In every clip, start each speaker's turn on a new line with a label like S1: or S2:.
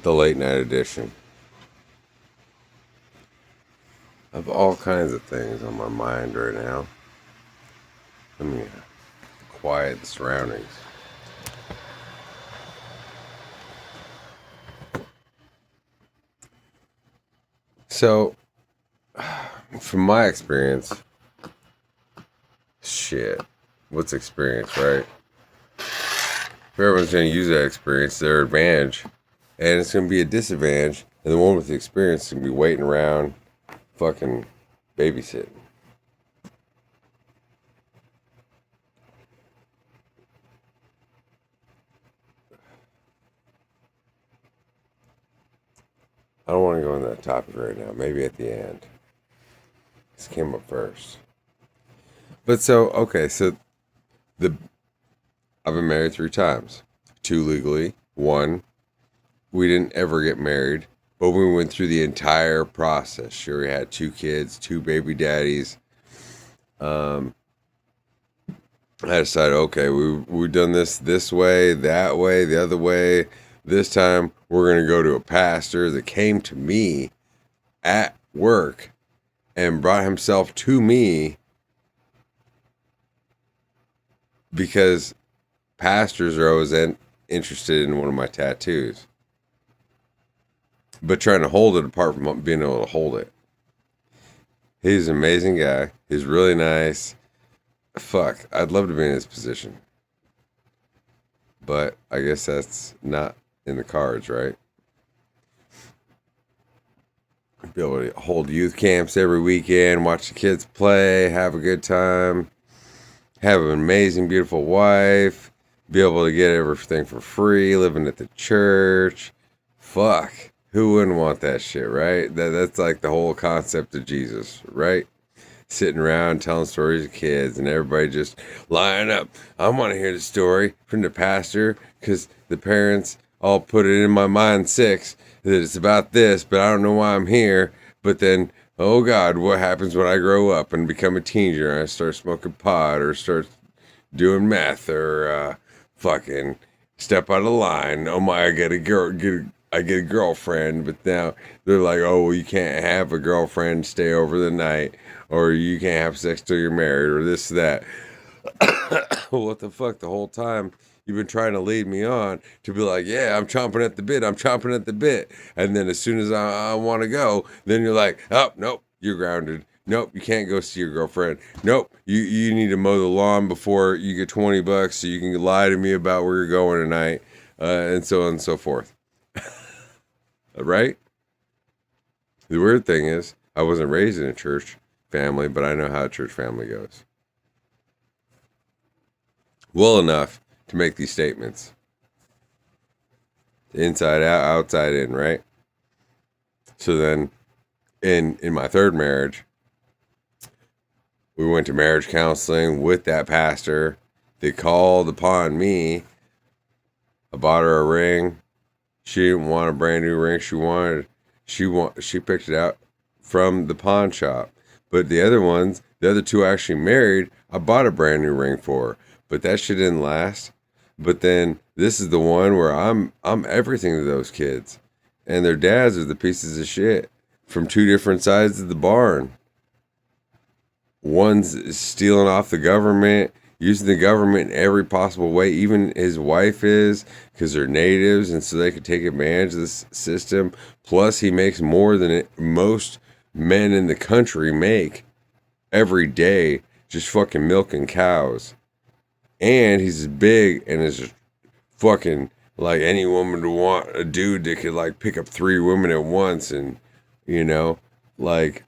S1: the late night edition of all kinds of things on my mind right now. Let me quiet the surroundings. So, from my experience, shit, what's experience, right? Everyone's going to use that experience to their advantage, and it's going to be a disadvantage, and the one with the experience is going to be waiting around, fucking babysitting. I don't want to go on that topic right now. Maybe at the end. This came up first. But so the I've been married 3 times. 2 legally. 1, we didn't ever get married, but we went through the entire process. Sure, we had 2 kids, 2 baby daddies. Um, I decided, okay, we've done this way, that way, the other way. This time we're gonna go to a pastor that came to me at work and brought himself to me because pastors are always interested in one of my tattoos, but trying to hold it apart from being able to hold it. He's an amazing guy. He's really nice. Fuck, I'd love to be in his position, but I guess that's not in the cards, right? Be able to hold youth camps every weekend, watch the kids play, have a good time, have an amazing, beautiful wife, be able to get everything for free, living at the church. Fuck. Who wouldn't want that shit, right? That's like the whole concept of Jesus, right? Sitting around telling stories to kids and everybody just line up. I want to hear the story from the pastor because the parents all put it in my mind 6 that it's about this, but I don't know why I'm here. But then, oh God, what happens when I grow up and become a teenager and I start smoking pot or start doing meth or fucking step out of line? Oh my, I get a girlfriend, but now they're like, oh, well, you can't have a girlfriend stay over the night, or you can't have sex till you're married, or this, that. What the fuck? The whole time you've been trying to lead me on to be like, yeah, I'm chomping at the bit, I'm chomping at the bit. And then as soon as I want to go, then you're like, oh, nope, you're grounded. Nope, you can't go see your girlfriend. Nope, you need to mow the lawn before you get $20 so you can lie to me about where you're going tonight, and so on and so forth. Right? The weird thing is, I wasn't raised in a church family, but I know how a church family goes. Well enough to make these statements. Inside out, outside in, right? So then, in my 3rd marriage, we went to marriage counseling with that pastor. They called upon me. I bought her a ring. She didn't want a brand new ring. She picked it out from the pawn shop. But the other 2 actually married. I bought a brand new ring for her. But that shit didn't last. But then this is the one where I'm everything to those kids. And their dads are the pieces of shit from 2 different sides of the barn. One's stealing off the government, using the government in every possible way. Even his wife is, because they're natives, and so they could take advantage of this system. Plus, he makes more than most men in the country make every day, just fucking milking cows. And he's big and is fucking like any woman to want a dude that could like pick up 3 women at once, and you know, like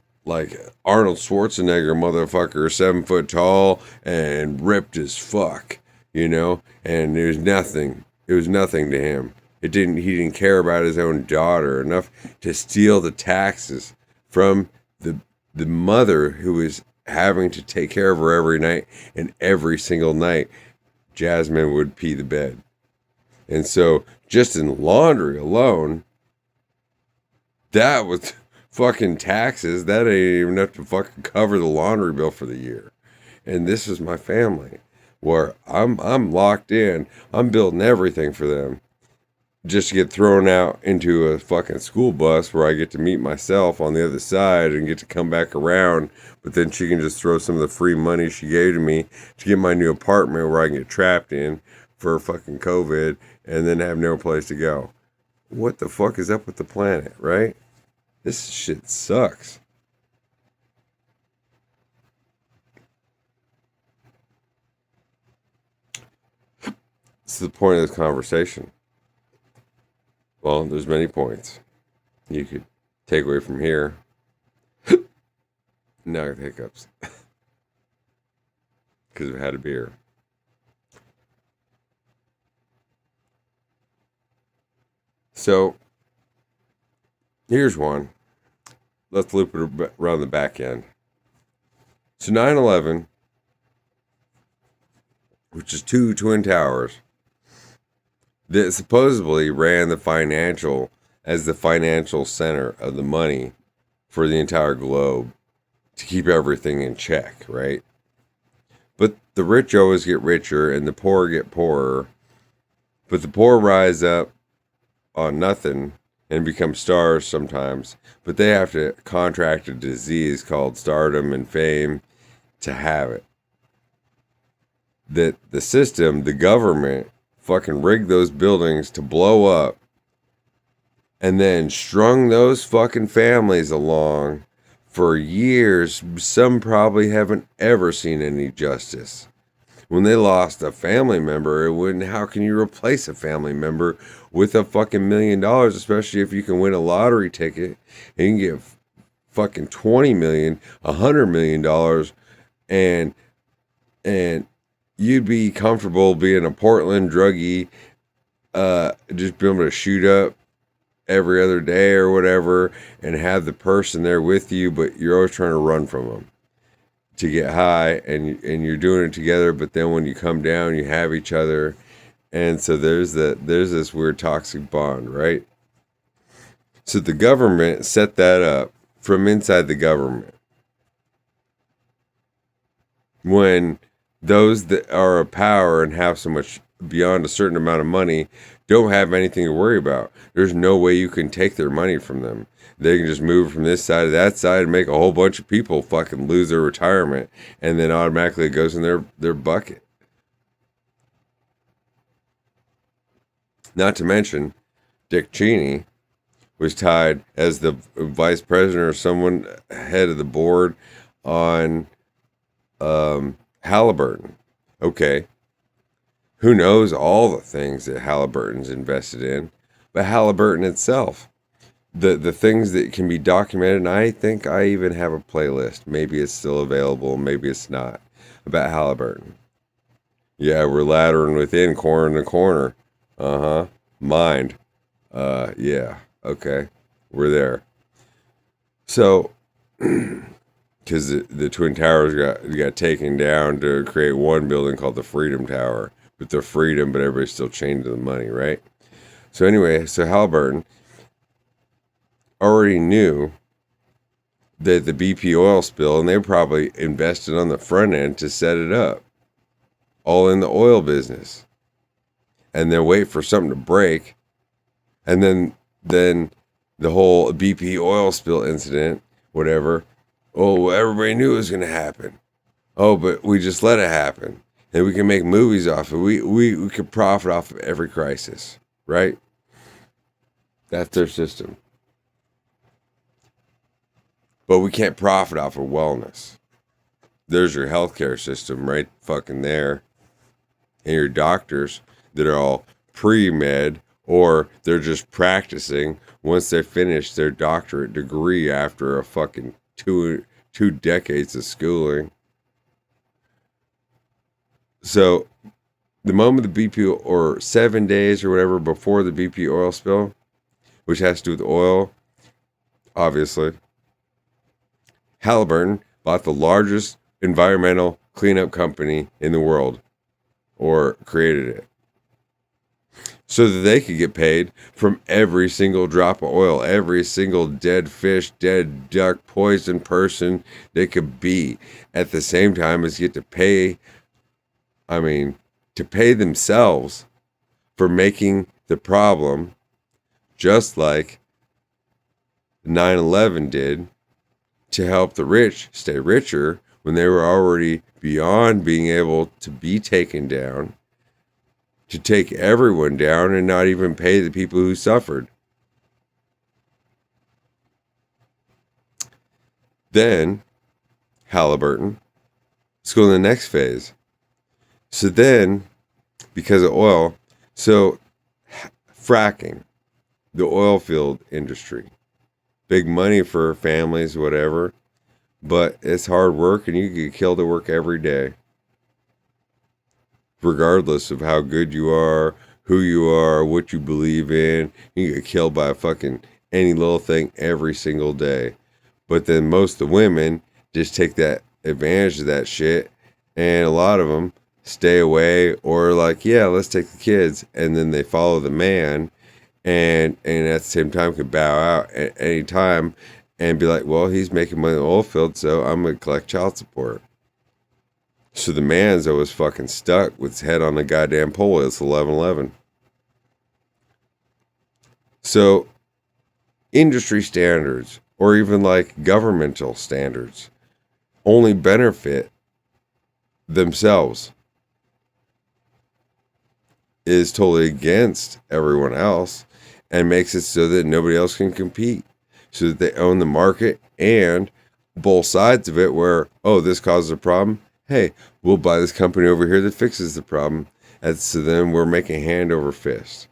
S1: Arnold Schwarzenegger, motherfucker, 7 foot tall and ripped as fuck, you know, and it was nothing to him. He didn't care about his own daughter enough to steal the taxes from the mother who was having to take care of her every night, and every single night Jasmine would pee the bed. And so just in laundry alone, that was fucking taxes. That ain't even enough to fucking cover the laundry bill for the year. And this is my family where I'm locked in. I'm building everything for them. just to get thrown out into a fucking school bus where I get to meet myself on the other side and get to come back around. But then she can just throw some of the free money she gave to me to get my new apartment where I can get trapped in for fucking COVID and then have no place to go. What the fuck is up with the planet, right? This shit sucks. This is the point of this conversation. Well, there's many points you could take away from here. Now I got the hiccups because I've had a beer. So here's one. Let's loop it around the back end. So 9/11, which is two twin towers that supposedly ran the financial as the financial center of the money for the entire globe to keep everything in check, right? But the rich always get richer and the poor get poorer. But the poor rise up on nothing and become stars sometimes. But they have to contract a disease called stardom and fame to have it. That the system, the government, fucking rigged those buildings to blow up and then strung those fucking families along for years. Some probably haven't ever seen any justice. When they lost a family member, it wouldn't. How can you replace a family member with a fucking $1 million, especially if you can win a lottery ticket and you can get fucking 20 million, $100 million, and you'd be comfortable being a Portland druggie, just being able to shoot up every other day or whatever and have the person there with you, but you're always trying to run from them to get high, and you're doing it together, but then when you come down you have each other, and so there's this weird toxic bond, right? So the government set that up from inside the government. When those that are of power and have so much beyond a certain amount of money don't have anything to worry about. There's no way you can take their money from them. They can just move from this side to that side and make a whole bunch of people fucking lose their retirement, and then automatically it goes in their bucket. Not to mention, Dick Cheney was tied as the vice president or someone head of the board on Halliburton. Okay. Who knows all the things that Halliburton's invested in, but Halliburton itself, the things that can be documented, and I think I even have a playlist. Maybe it's still available, maybe it's not, about Halliburton. Yeah, we're laddering within, corner to corner. Mind. Yeah, okay, we're there. So, because the Twin Towers got taken down to create one building called the Freedom Tower, with the freedom, but everybody's still chained to the money, right? So anyway, so Halliburton already knew that the BP oil spill, and they probably invested on the front end to set it up, all in the oil business, and then wait for something to break, and then the whole BP oil spill incident, whatever. Oh, everybody knew it was going to happen. Oh, but we just let it happen. And we can make movies off of it. We could profit off of every crisis, right? That's their system. But we can't profit off of wellness. There's your healthcare system right fucking there. And your doctors that are all pre-med, or they're just practicing once they finish their doctorate degree after a fucking two decades of schooling. So the moment the BP, or 7 days or whatever before the BP oil spill, which has to do with oil, obviously, Halliburton bought the largest environmental cleanup company in the world, or created it, so that they could get paid from every single drop of oil, every single dead fish, dead duck, poisoned person they could be, at the same time as get to pay, to pay themselves for making the problem, just like 9/11 did, to help the rich stay richer when they were already beyond being able to be taken down, to take everyone down and not even pay the people who suffered. Then, Halliburton, let's go to the next phase. So then, because of oil, so fracking, the oil field industry, big money for families, whatever, but it's hard work and you get killed at work every day, regardless of how good you are, who you are, what you believe in. You get killed by fucking any little thing every single day. But then most of the women just take that advantage of that shit, and a lot of them stay away or like, yeah, let's take the kids, and then they follow the man, and at the same time can bow out at any time and be like, well, he's making money in the oil field, so I'm gonna collect child support. So the man's always fucking stuck with his head on the goddamn pole. It's 11/11. So industry standards, or even like governmental standards, only benefit themselves, is totally against everyone else, and makes it so that nobody else can compete, so that they own the market and both sides of it, where, oh, this causes a problem, hey, we'll buy this company over here that fixes the problem, and so then we're making hand over fist.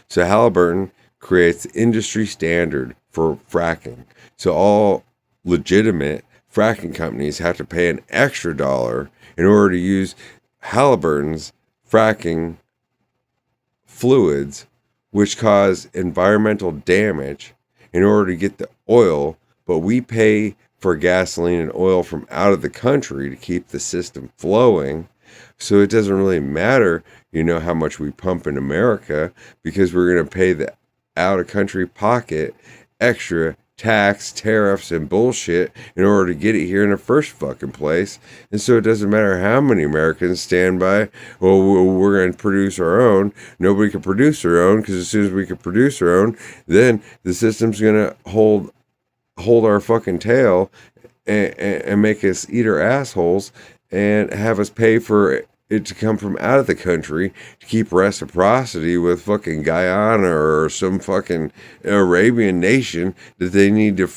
S1: So Halliburton creates the industry standard for fracking. So all legitimate fracking companies have to pay an extra dollar in order to use Halliburton's fracking fluids, which cause environmental damage, in order to get the oil, but we pay for gasoline and oil from out of the country to keep the system flowing. So it doesn't really matter, how much we pump in America, because we're going to pay the out of country pocket extra tax, tariffs, and bullshit in order to get it here in the first fucking place. And so it doesn't matter how many Americans stand by, well, we're going to produce our own. Nobody can produce their own, because as soon as we can produce our own, then the system's going to hold our fucking tail and make us eat our assholes and have us pay for it to come from out of the country to keep reciprocity with fucking Guyana or some fucking Arabian nation that they need to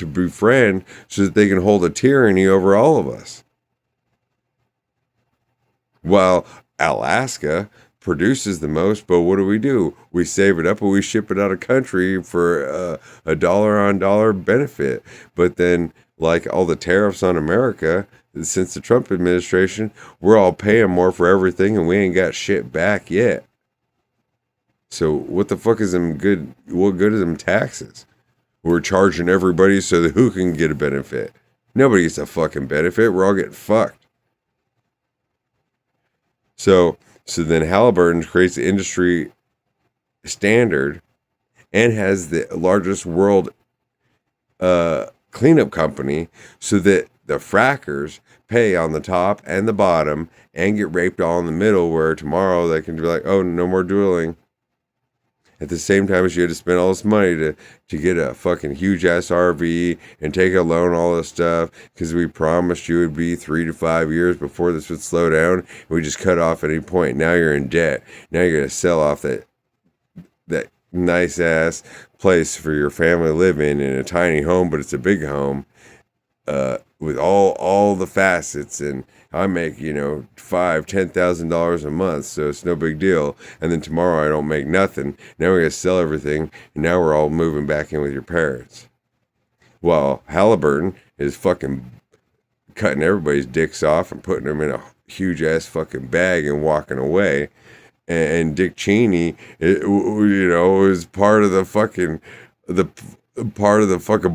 S1: befriend, so that they can hold a tyranny over all of us. While Alaska produces the most, but what do? We save it up and we ship it out of country for a dollar on dollar benefit. But then, like all the tariffs on America, since the Trump administration, we're all paying more for everything and we ain't got shit back yet. So what the fuck is them good? What good is them taxes? We're charging everybody so that who can get a benefit? Nobody gets a fucking benefit. We're all getting fucked. So then Halliburton creates the industry standard and has the largest world cleanup company, so that the frackers pay on the top and the bottom and get raped all in the middle, where tomorrow they can be like, oh, no more drilling. At the same time as you had to spend all this money to get a fucking huge ass RV and take a loan, all this stuff, because we promised you it would be 3 to 5 years before this would slow down. We just cut off at any point. Now you're in debt. Now you're going to sell off that nice ass place for your family to live in a tiny home, but it's a big home, with all the facets, and I make $5,000-$10,000 a month, so it's no big deal. And then tomorrow I don't make nothing. Now we're gonna sell everything, and now we're all moving back in with your parents. While Halliburton is fucking cutting everybody's dicks off and putting them in a huge ass fucking bag and walking away. And Dick Cheney, is part of the fucking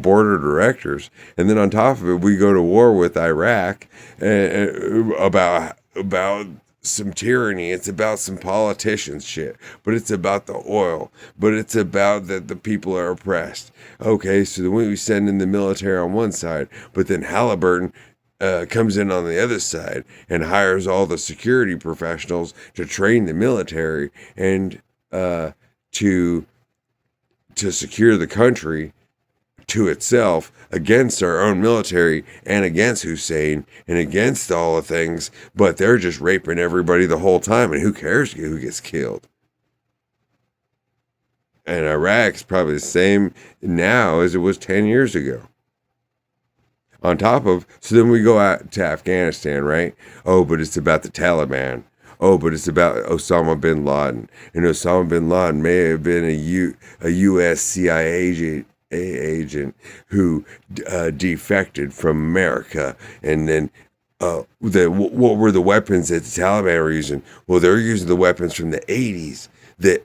S1: board of directors. And then on top of it, we go to war with Iraq about some tyranny. It's about some politicians shit, but it's about the oil, but it's about that the people are oppressed. Okay, so then we send in the military on one side, but then Halliburton comes in on the other side and hires all the security professionals to train the military, and uh, to secure the country to itself against our own military and against Hussein and against all the things, but they're just raping everybody the whole time, and who cares who gets killed? And Iraq's probably the same now as it was 10 years ago. On top of, so then we go out to Afghanistan, right? Oh, but it's about the Taliban. Oh, but it's about Osama bin Laden. And Osama bin Laden may have been a U.S. CIA agent who defected from America. And then what were the weapons that the Taliban were using? Well, they're using the weapons from the 80s that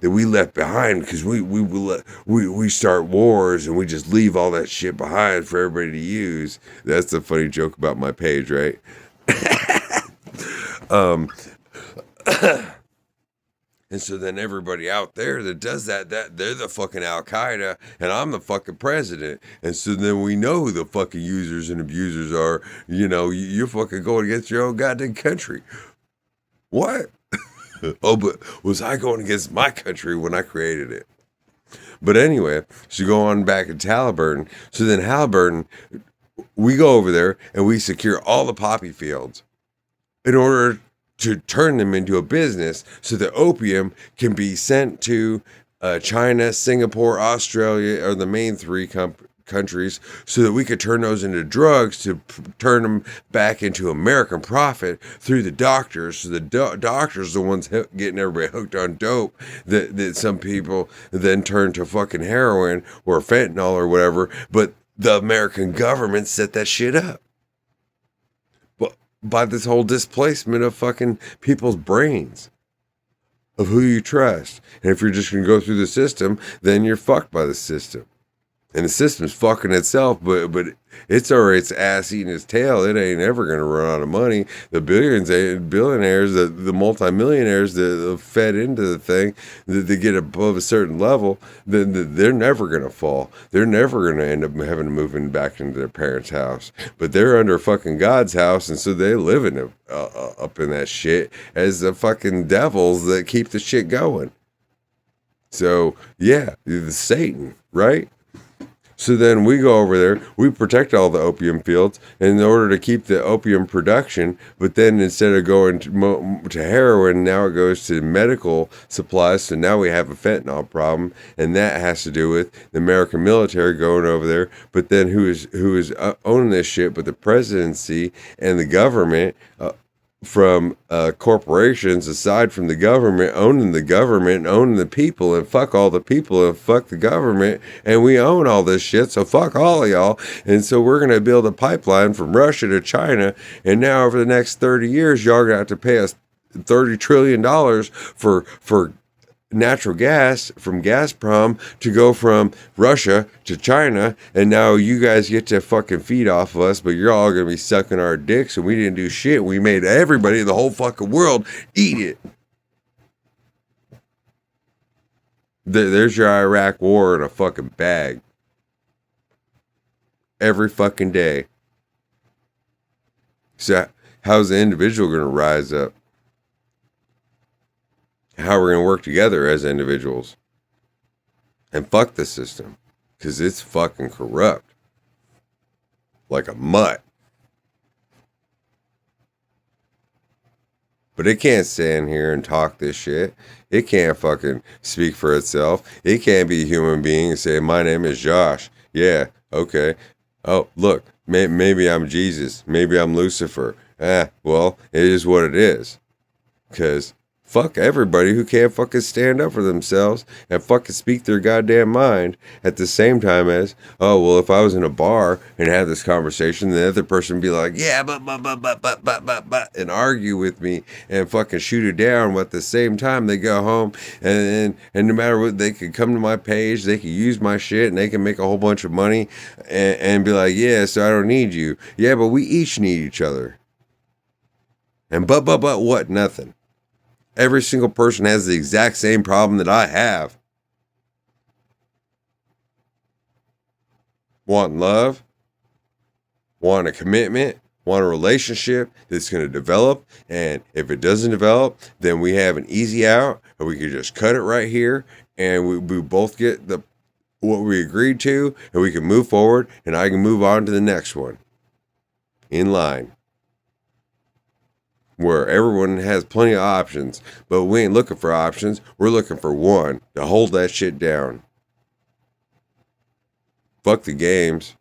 S1: we left behind because we start wars and we just leave all that shit behind for everybody to use. That's the funny joke about my page, right? And so then everybody out there that does that they're the fucking Al Qaeda and I'm the fucking president. And so then we know who the fucking users and abusers are. You're fucking going against your own goddamn country. What? Oh, but was I going against my country when I created it? But anyway, so go on back to Halliburton. So then Halliburton, we go over there and we secure all the poppy fields in order to turn them into a business so that opium can be sent to China, Singapore, Australia are the main three countries, so that we could turn those into drugs to turn them back into American profit through the doctors. So the doctors are the ones getting everybody hooked on dope that some people then turn to fucking heroin or fentanyl or whatever. But the American government set that shit up. But by this whole displacement of fucking people's brains of who you trust. And if you're just going to go through the system, then you're fucked by the system. And the system's fucking itself, but it's already its ass eating its tail. It ain't ever going to run out of money. The billionaires, the multimillionaires that fed into the thing, that they get above a certain level, then they're never going to fall. They're never going to end up having to move back into their parents' house. But they're under fucking God's house, and so they live up in that shit as the fucking devils that keep the shit going. So, yeah, the Satan, right? So then we go over there, we protect all the opium fields in order to keep the opium production, but then instead of going to heroin, now it goes to medical supplies, so now we have a fentanyl problem, and that has to do with the American military going over there, but then who is owning this shit, but the presidency and the government, from corporations aside from the government owning the people, and fuck all the people and fuck the government, and we own all this shit, so fuck all of y'all. And so we're going to build a pipeline from Russia to China, and now over the next 30 years y'all are going to have to pay us $30 trillion for natural gas from Gazprom to go from Russia to China, and now you guys get to fucking feed off of us, but you're all gonna be sucking our dicks, and we didn't do shit. We made everybody in the whole fucking world eat it. There's your Iraq war in a fucking bag. Every fucking day. So how's the individual gonna rise up? How we're going to work together as individuals and fuck the system, because it's fucking corrupt like a mutt. But it can't stand here and talk this shit. It can't fucking speak for itself. It can't be a human being and say, my name is Josh. Yeah, okay. Oh, look, maybe I'm Jesus. Maybe I'm Lucifer. Well, it is what it is. Because fuck everybody who can't fucking stand up for themselves and fucking speak their goddamn mind at the same time as, oh, well, if I was in a bar and had this conversation, the other person would be like, yeah, but, and argue with me and fucking shoot it down. But at the same time, they go home and no matter what, they could come to my page, they could use my shit, and they can make a whole bunch of money and be like, yeah, so I don't need you. Yeah, but we each need each other. And but what? Nothing. Every single person has the exact same problem that I have. Wanting love, wanting a commitment, want a relationship that's going to develop. And if it doesn't develop, then we have an easy out, or we could just cut it right here, and we both get what we agreed to, and we can move forward, and I can move on to the next one in line, where everyone has plenty of options. But we ain't looking for options. We're looking for one to hold that shit down. Fuck the games.